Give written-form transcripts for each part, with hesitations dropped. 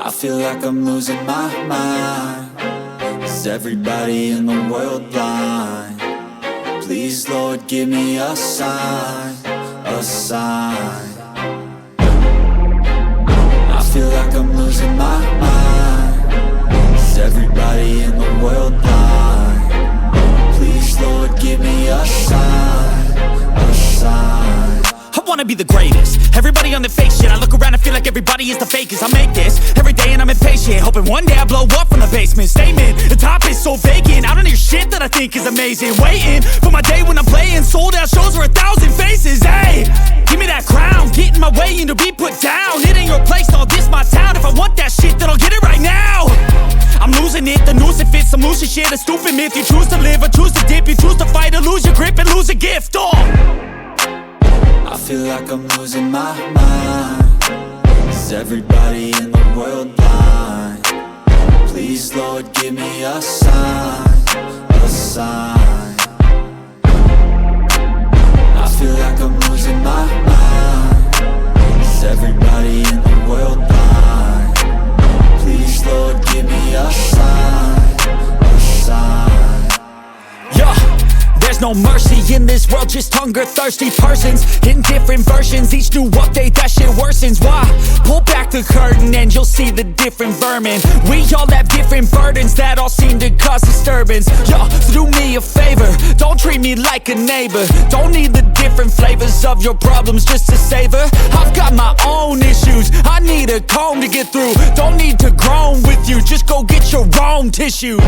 I feel like I'm losing my mind. Is everybody in the world blind? Please, Lord, give me a sign, a sign. I feel like I'm losing my mind. Is everybody in the world blind? Please, Lord, give me a sign, a sign. I wanna be the greatest. Everybody on the fake shit. I look around and feel like everybody is the fakest. I make this every day and I'm impatient, hoping one day I blow up from the basement. Statement, the top is so vacant. I don't hear shit that I think is amazing. Waiting for my day when I'm playing sold out shows for 1,000 faces. Hey, give me that crown, get in my way and to be put down. It ain't your place, all this my town. If I want that shit, then I'll get it right now. I'm losing it, the noose it fits. I'm losing shit, a stupid myth. You choose to live or choose to dip. You choose to fight or lose your grip and lose a gift. I feel like I'm losing my mind. Is everybody in the world blind? Please, Lord, give me a sign, a sign. I feel like I'm losing my mind. Is everybody in the world blind? Please, Lord, give me a sign, a sign. Yeah. There's no mercy in this world, just hunger-thirsty persons in different versions. Each new update, that shit worsens. Why? Pull back the curtain and you'll see the different vermin. We all have different burdens that all seem to cause disturbance. Yo, so do me a favor, don't treat me like a neighbor. Don't need the different flavors of your problems just to savor. I've got my own issues, I need a comb to get through. Don't need to groan with you, just go get your own tissue.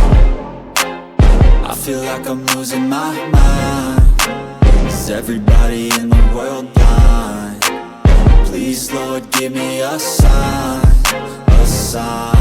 I feel like I'm losing my mind. Is everybody in the world blind? Please, Lord, give me a sign, a sign.